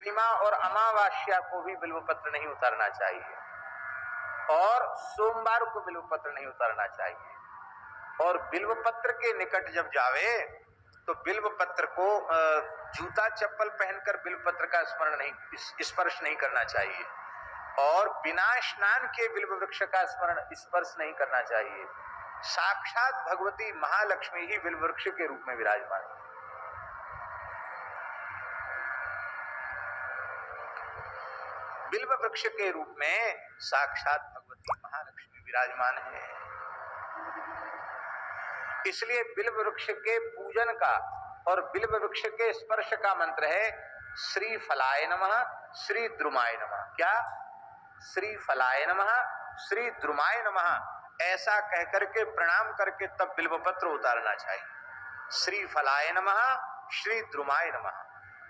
पूर्णिमा और अमावस्या को भी बिल्वपत्र नहीं उतारना चाहिए, और सोमवार को बिल्वपत्र नहीं उतारना चाहिए। और बिल्वपत्र के निकट जब जावे तो बिल्वपत्र को जूता चप्पल पहनकर बिल्वपत्र का स्पर्श नहीं करना चाहिए, और बिना स्नान के बिल्व वृक्ष का स्पर्श नहीं करना चाहिए। साक्षात भगवती महालक्ष्मी ही बिल्व वृक्ष के रूप में विराजमान है। बिल्व वृक्ष के रूप में साक्षात भगवती महालक्ष्मी विराजमान है। इसलिए बिल्व वृक्ष के पूजन का और बिल्व वृक्ष के स्पर्श का मंत्र है श्री फलाय नमः, श्री द्रुमाय नमः। क्या? श्री फलाय नमः, श्री द्रुमाय नमः। ऐसा कहकर के प्रणाम करके तब बिल्वपत्र उतारना चाहिए। श्री फलाय नमः, श्री द्रुमाय नमः।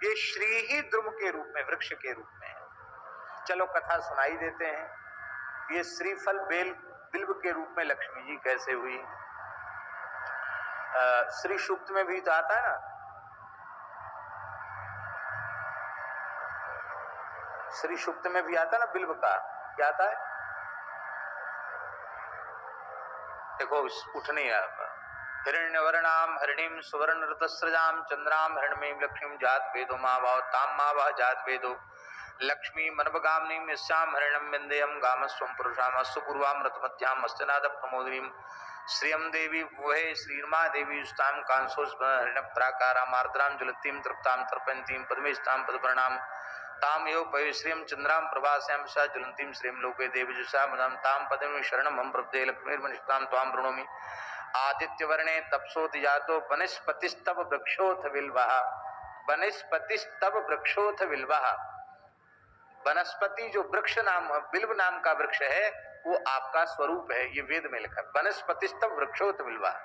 ये श्री ही द्रुम के रूप में, वृक्ष के रूप में है। चलो कथा सुनाई देते हैं। ये श्रीफल बिल्व के रूप में लक्ष्मी जी कैसे हुई? श्री सूक्त में भी तो आता है ना, श्री सूक्त में भी आता है ना बिल्व का। क्या आता है? देखो उठ नहीं आता। हिरण्यवर्णाम हरिणीम सुवर्ण ऋतस्रजाम चंद्राम हिरण्यमीं लक्ष्मीं जात वेदो मावाव ताम मावा जात वेदो लक्ष्मी मनभगामिनीं यस्याम हरिणं विन्देयं गामस्वं पुरुषाम सुपूर्वाम रतमध्याम मस्तनाद प्रमोदिनीं श्रियं देवी वहे श्रीर्मा देवी युष्टां कांसोस्मरणप्राकाराम आर्द्रां ज्वलतीं तृप्तां तर्पयन्तीं पद्मेष्टां पदपर्णां ताम एव पविश्रियं चंद्रां प्रभास्यां सा ज्वलन्तीं श्रीं लोके देवीजुषा मदां तां पदं शरणं हम प्रपदे लक्ष्मीर्मनिष्ठां त्वां प्रणोमि। आदित्यवर्णे तपसोति जातो वनस्पतिस्तव वृक्षोऽथ बिल्वः, वनस्पतिस्तव वृक्षोऽथ बिल्वः। वनस्पति जो वृक्ष नाम बिल्व नाम का वृक्ष है वो आपका स्वरूप है। ये वेद में लिखा, वनस्पतिस्तव वृक्षोऽथ बिल्वः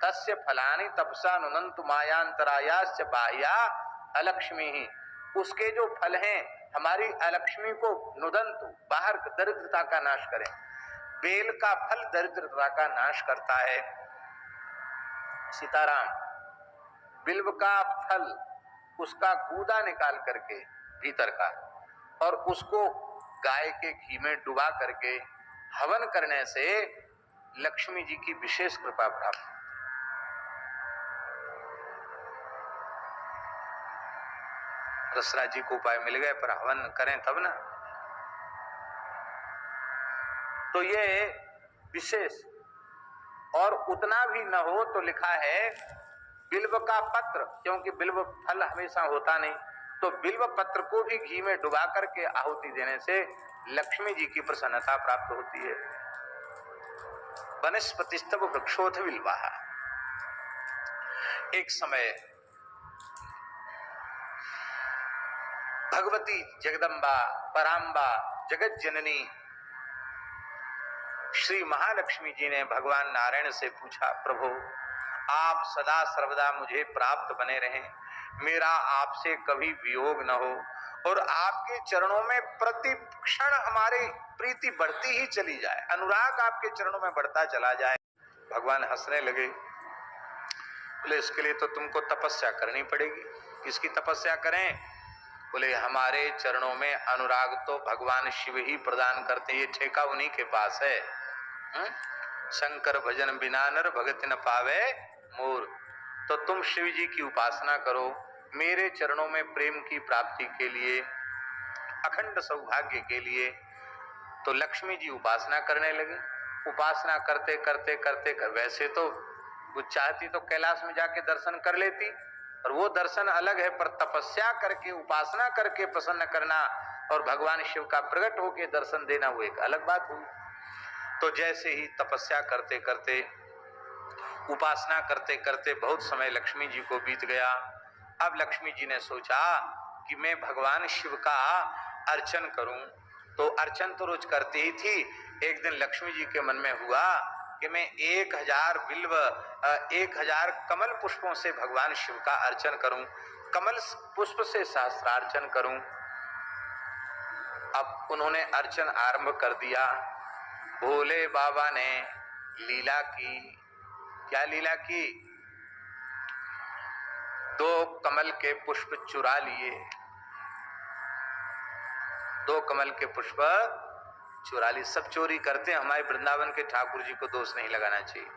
तस्य फलानि तपसा नुनन्तु मायांतरायाश्च बाह्या अलक्ष्मी ही। उसके जो फल हैं हमारी अलक्ष्मी को नुदंतु, बाहर दरिद्रता का नाश करें। बेल का फल दरिद्रता का नाश करता है। सीताराम, बिल्व का फल उसका गूदा निकाल करके भीतर का, और उसको गाय के घी में डुबा करके हवन करने से लक्ष्मी जी की विशेष कृपा प्राप्त। दशरथ जी को उपाय मिल गए, पर हवन करें तब ना। तो ये विशेष, और उतना भी न हो तो लिखा है बिल्व का पत्र, क्योंकि बिल्व फल हमेशा होता नहीं, तो बिल्व पत्र को भी घी में डुबा करके आहुति देने से लक्ष्मी जी की प्रसन्नता प्राप्त होती है। वनस्पतिस्तव वृक्षोऽथ बिल्वः। एक समय भगवती जगदम्बा पराम्बा जगत जननी श्री महालक्ष्मी जी ने भगवान नारायण से पूछा, प्रभु आप सदा सर्वदा मुझे प्राप्त बने रहें, मेरा आपसे कभी वियोग न हो, और आपके चरणों में प्रति क्षण हमारी प्रीति बढ़ती ही चली जाए, अनुराग आपके चरणों में बढ़ता चला जाए। भगवान हंसने लगे, बोले इसके लिए तो तुमको तपस्या करनी पड़ेगी। किसकी तपस्या करें? बोले हमारे चरणों में अनुराग तो भगवान शिव ही प्रदान करते, ये ठेका उन्हीं के पास है। शंकर भजन बिना नर भगत न पावे मोर। तो तुम शिव जी की उपासना करो, मेरे चरणों में प्रेम की प्राप्ति के लिए, अखंड सौभाग्य के लिए। तो लक्ष्मी जी उपासना करने लगे। उपासना करते करते करते वैसे तो वो चाहती तो कैलाश में जाके दर्शन कर लेती, और वो दर्शन अलग है, पर तपस्या करके उपासना करके प्रसन्न करना और भगवान शिव का प्रकट होके दर्शन देना वो एक अलग बात हुई। तो जैसे ही तपस्या करते करते उपासना करते करते बहुत समय लक्ष्मी जी को बीत गया। अब लक्ष्मी जी ने सोचा कि मैं भगवान शिव का अर्चन करूं, तो अर्चन तो रोज करती ही थी। एक दिन लक्ष्मी जी के मन में हुआ कि मैं 1000 बिल्व 1000 कमल पुष्पों से भगवान शिव का अर्चन करूं, कमल पुष्प से सहस्रार्चन करूं। अब उन्होंने अर्चन आरंभ कर दिया। भोले बाबा ने लीला की। क्या लीला की? 2 कमल के पुष्प चुरा लिए 2 कमल के पुष्प चुरा ली। सब चोरी करते हैं, हमारे वृंदावन के ठाकुर जी को दोष नहीं लगाना चाहिए,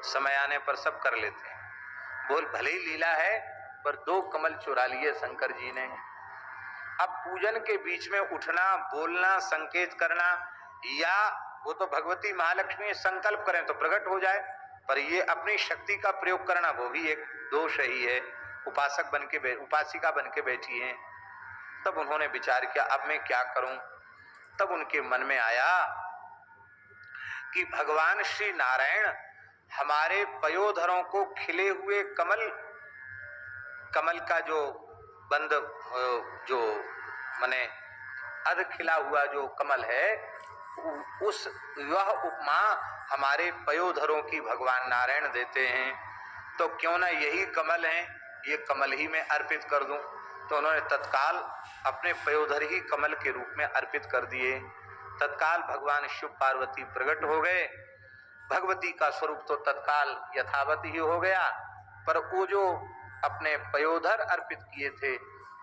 समय आने पर सब कर लेते हैं। बोल भले ही लीला है, पर 2 कमल चुरा लिए शंकर जी ने। अब पूजन के बीच में उठना, बोलना, संकेत करना, या वो तो भगवती महालक्ष्मी संकल्प करें तो प्रकट हो जाए, पर ये अपनी शक्ति का प्रयोग करना वो भी एक दोष ही है। उपासक बन के उपासिका बन के बैठी हैं। तब उन्होंने विचार किया अब मैं क्या करूं। तब उनके मन में आया कि भगवान श्री नारायण हमारे पयोधरों को खिले हुए कमल का जो बंद, जो माने अध खिला हुआ जो कमल है, उस वह उपमा हमारे पयोधरों की भगवान नारायण देते हैं, तो क्यों ना यही कमल हैं, ये कमल ही में अर्पित कर दूं। तो उन्होंने तत्काल अपने पयोधर ही कमल के रूप में अर्पित कर दिए। तत्काल भगवान शिव पार्वती प्रकट हो गए। भगवती का स्वरूप तो तत्काल यथावत ही हो गया, पर वो जो अपने पयोधर अर्पित किए थे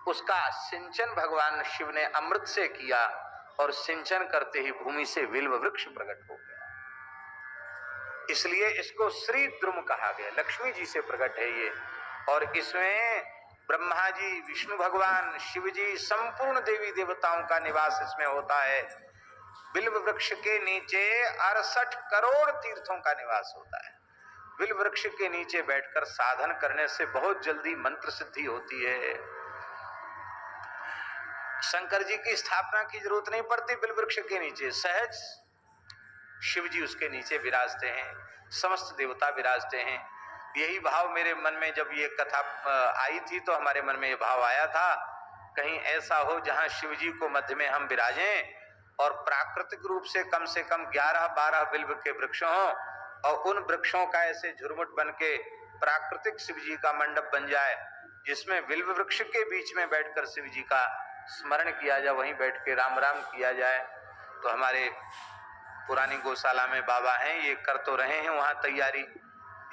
उसका सिंचन भगवान शिव ने अमृत से किया, और सिंचन करते ही भूमि से बिल्व वृक्ष प्रकट हो गया। इसलिए इसको श्री द्रुम कहा गया, लक्ष्मी जी से प्रकट है ये। और इसमें ब्रह्मा जी, विष्णु भगवान, शिव जी, संपूर्ण देवी देवताओं का निवास इसमें होता है। बिल्व वृक्ष के नीचे 68 करोड़ तीर्थों का निवास होता है। बिल्व वृक्ष के नीचे बैठकर साधन करने से बहुत जल्दी मंत्र सिद्धि होती है। शंकर जी की स्थापना की जरूरत नहीं पड़ती, बिल्व वृक्ष के नीचे सहज शिव जी उसके नीचे विराजते हैं, समस्त देवता विराजते हैं। यही भाव मेरे मन में जब ये कथा आई थी तो हमारे मन में ये भाव आया था, कहीं ऐसा हो जहां शिव जी को मध्य में हम विराजें और प्राकृतिक रूप से कम 11-12 बिल्व के वृक्ष हों, और उन वृक्षों का ऐसे झुरमुट बन के प्राकृतिक शिव जी का मंडप बन जाए, जिसमें बिल्व वृक्ष के बीच में बैठकर शिव जी का स्मरण किया जाए, वहीं बैठ के राम राम किया जाए। तो हमारे पुरानी गौशाला में बाबा हैं, ये कर तो रहे हैं वहां तैयारी,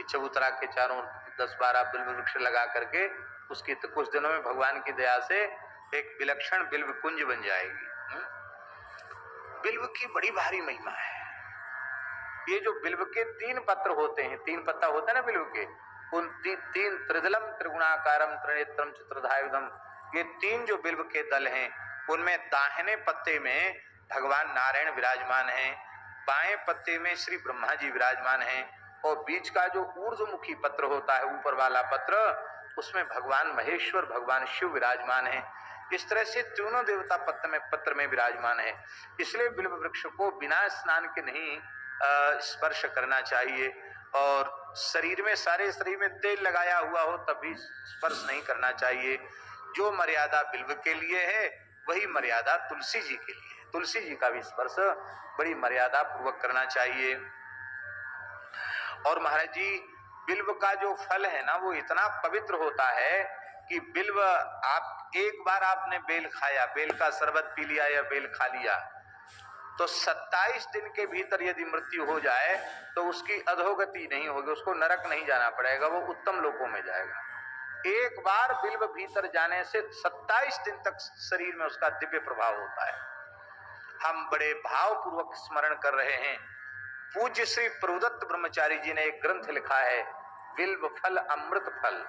चबूतरा के चारों 10-12 बिल्व वृक्ष लगा करके उसकी तो कुछ दिनों में भगवान की दया से एक विलक्षण बिल्व कुंज बन जाएगी। बिल्व की बड़ी भारी महिमा है। ये जो बिल्व के 3 पत्र होते हैं, 3 पत्ता होता है ना बिल्व के, उन 3 त्रिदलम त्रिगुणाकारम त्रिनेत्रम चतुर्धायुधम, ये 3 जो बिल्व के दल हैं उनमें दाहिने पत्ते में भगवान नारायण विराजमान हैं, बाएं पत्ते में श्री ब्रह्मा जी विराजमान हैं, और बीच का जो ऊर्ध्वमुखी पत्र होता है, ऊपर वाला पत्र, उसमें भगवान महेश्वर, भगवान शिव विराजमान हैं। इस तरह से तीनों देवता पत्र में विराजमान है। इसलिए बिल्व वृक्ष को बिना स्नान के नहीं स्पर्श करना चाहिए, और शरीर में, सारे शरीर में तेल लगाया हुआ हो तब भी स्पर्श नहीं करना चाहिए। जो मर्यादा बिल्व के लिए है वही मर्यादा तुलसी जी के लिए है। तुलसी जी का भी स्पर्श बड़ी मर्यादा पूर्वक करना चाहिए। और महाराज जी, बिल्व का जो फल है ना वो इतना पवित्र होता है कि बिल्व, आप एक बार आपने बेल खाया, बेल का शरबत पी लिया या बेल खा लिया, तो 27 दिन के भीतर यदि मृत्यु हो जाए तो उसकी अधोगति नहीं होगी, उसको नरक नहीं जाना पड़ेगा, वो उत्तम लोकों में जाएगा। एक बार बिल्व भीतर जाने से 27 दिन तक शरीर में उसका दिव्य प्रभाव होता है। हम बड़े भावपूर्वक स्मरण कर रहे हैं। पूज्य श्री प्रभुदत्त ब्रह्मचारी जी ने एक ग्रंथ लिखा है, बिल्व फल अमृत फल।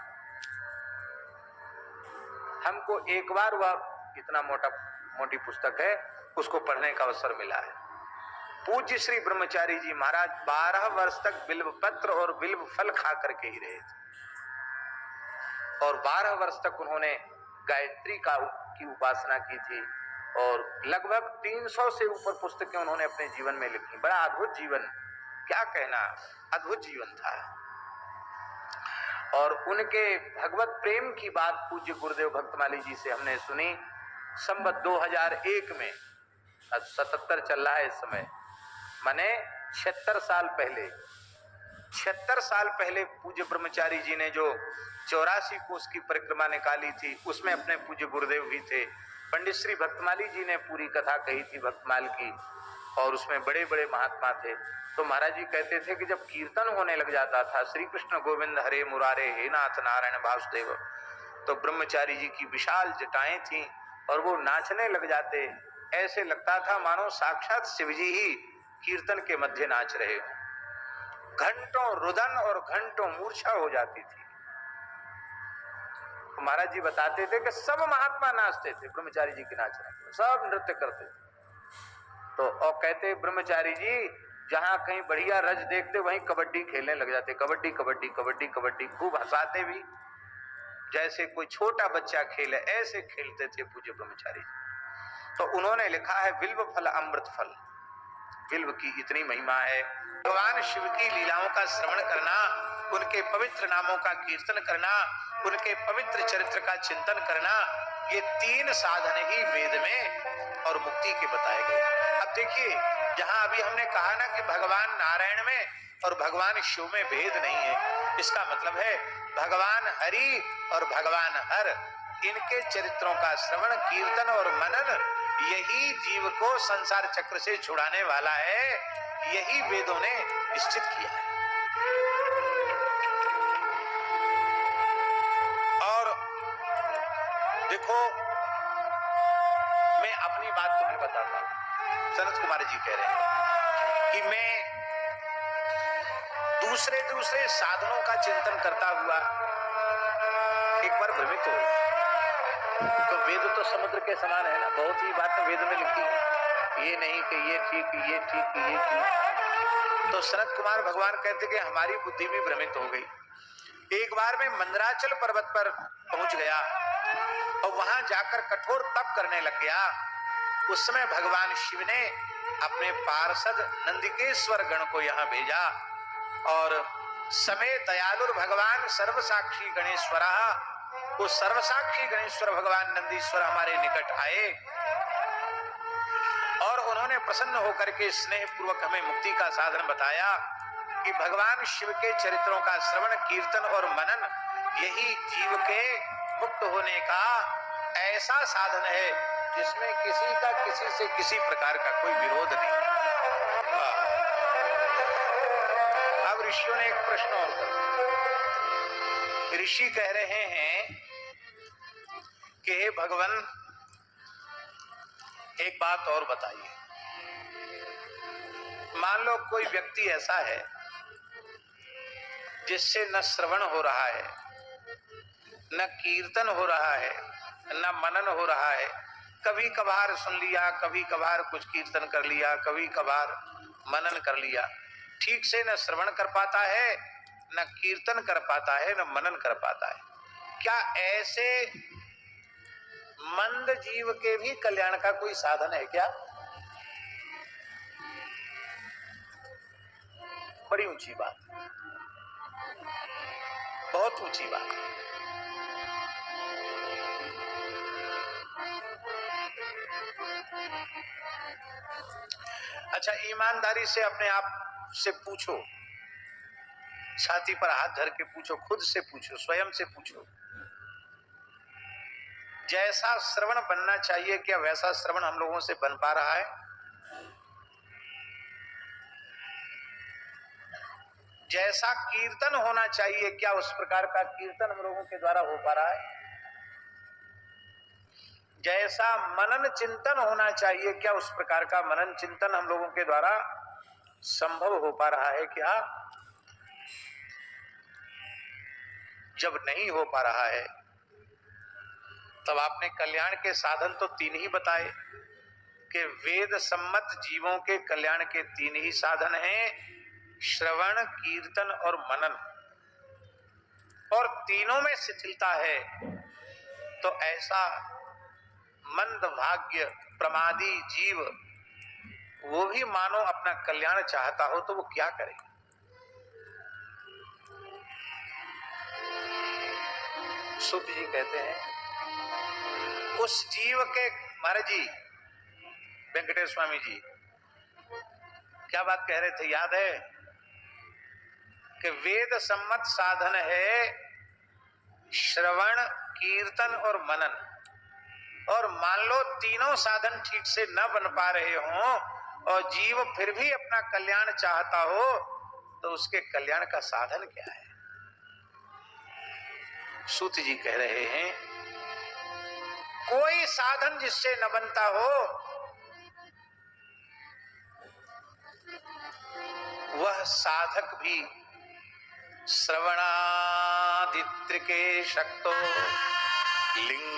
हमको एक बार वह इतना मोटी पुस्तक है, उसको पढ़ने का अवसर मिला है। पूज्य श्री ब्रह्मचारी जी महाराज 12 वर्ष तक बिल्व पत्र और बिल्व फल खा करके ही रहे थे, और 12 वर्ष तक उन्होंने गायत्री की उपासना की थी, और लगभग 300 से ऊपर पुस्तकें उन्होंने अपने जीवन में लिखी। बड़ा अद्भुत जीवन, क्या कहना, अद्भुत जीवन था। और उनके भगवत प्रेम की बात पूज्य गुरुदेव भक्तमाली जी से हमने सुनी। संवत 2001 में, 77 चल रहा है इस समय, माने 76 साल पहले, 76 साल पहले पूज्य ब्रह्मचारी जी ने जो 84 कोस की परिक्रमा निकाली थी, उसमें अपने पूज्य गुरुदेव भी थे। पंडित श्री भक्तमाली जी ने पूरी कथा कही थी भक्तमाल की, और उसमें बड़े बड़े महात्मा थे। तो महाराज जी कहते थे कि जब कीर्तन होने लग जाता था, श्री कृष्ण गोविंद हरे मुरारे हे नाथ नारायण वासुदेव, तो ब्रह्मचारी जी की विशाल जटाएं थीं और वो नाचने लग जाते ऐसे लगता था मानो साक्षात शिव जी ही कीर्तन के मध्य नाच रहे हो। घंटों रुदन और घंटों मूर्छा हो जाती थी। तो महाराज जी बताते थे कि सब महात्मा नाचते थे, ब्रह्मचारी जी के नाचने में सब नृत्य करते थे। तो और कहते ब्रह्मचारी जी जहां कहीं बढ़िया रज देखते वहीं कबड्डी खेलने लग जाते, कबड्डी कबड्डी कबड्डी कबड्डी, खूब हंसाते भी, जैसे कोई छोटा बच्चा खेले ऐसे खेलते थे पूज्य ब्रह्मचारी। तो उन्होंने लिखा है बिल्व फल अमृत फल, बिल्व की इतनी महिमा है। भगवान शिव की लीलाओं का श्रवण करना, उनके पवित्र नामों का कीर्तन करना, उनके पवित्र चरित्र का चिंतन करना, ये तीन साधन ही वेद में और मुक्ति के बताए गए। अब देखिए जहां अभी हमने कहा ना कि भगवान नारायण में और भगवान शिव में भेद नहीं है, इसका मतलब है भगवान हरि और भगवान हर, इनके चरित्रों का श्रवण कीर्तन और मनन यही जीव को संसार चक्र से छुड़ाने वाला है, यही वेदों ने निश्चित किया है। और देखो मैं अपनी बात तुम्हें बताता हूं। सनत कुमार जी कह रहे हैं कि मैं दूसरे दूसरे साधनों का चिंतन करता हुआ एक बार भ्रमित हो। तो वेद तो समुद्र के समान है ना, बहुत ही बातें वेद में लिखी है, ये नहीं कि ये ठीक ये ठीक ये ठीक। तो सनत कुमार भगवान कहते कि हमारी बुद्धि भी भ्रमित हो गई। एक बार मैं मंदराचल पर्वत पर पहुंच गया और वहां जाकर कठोर तप करने लग गया। उस समय भगवान शिव ने अपने पार्षद नंदिकेश्वर गण को यहाँ भेजा और समय दयालु भगवान सर्वसाक्षी गणेश्वर, वो सर्वसाक्षी गणेश्वर भगवान नंदीश्वर हमारे निकट आए और उन्होंने प्रसन्न होकर के स्नेह पूर्वक हमें मुक्ति का साधन बताया कि भगवान शिव के चरित्रों का श्रवण कीर्तन और मनन यही जीव के मुक्त होने का ऐसा साधन है जिसमें किसी का किसी से किसी प्रकार का कोई विरोध नहीं। अब ऋषियों ने एक प्रश्न और कर, ऋषि कह रहे हैं कि हे भगवान एक बात और बताइए, मान लो कोई व्यक्ति ऐसा है जिससे न श्रवण हो रहा है, न कीर्तन हो रहा है, न मनन हो रहा है, कभी कभार सुन लिया, कभी कभार कुछ कीर्तन कर लिया, कभी कभार मनन कर लिया, ठीक से न श्रवण कर पाता है, न कीर्तन कर पाता है, न मनन कर पाता है। क्या ऐसे मंद जीव के भी कल्याण का कोई साधन है क्या? बड़ी ऊंची बात, बहुत ऊंची बात। अच्छा ईमानदारी से अपने आप से पूछो, छाती पर हाथ धर के पूछो, खुद से पूछो, स्वयं से पूछो, जैसा श्रवण बनना चाहिए क्या वैसा श्रवण हम लोगों से बन पा रहा है? जैसा कीर्तन होना चाहिए क्या उस प्रकार का कीर्तन हम लोगों के द्वारा हो पा रहा है? जैसा मनन चिंतन होना चाहिए क्या उस प्रकार का मनन चिंतन हम लोगों के द्वारा संभव हो पा रहा है क्या? जब नहीं हो पा रहा है तब आपने कल्याण के साधन तो तीन ही बताए कि वेद सम्मत जीवों के कल्याण के तीन ही साधन हैं, श्रवण कीर्तन और मनन, और तीनों में शिथिलता है। तो ऐसा मंद भाग्य प्रमादी जीव वो भी मानो अपना कल्याण चाहता हो तो वो क्या करे? सुत जी कहते हैं उस जीव के, महाराज जी वेंकटेश स्वामी जी क्या बात कह रहे थे याद है कि वेद सम्मत साधन है श्रवण कीर्तन और मनन, और मान लो तीनों साधन ठीक से न बन पा रहे हों और जीव फिर भी अपना कल्याण चाहता हो तो उसके कल्याण का साधन क्या है? सूत जी कह रहे हैं कोई साधन जिससे न बनता हो वह साधक भी श्रवणादित्रिके शक्तो लिंग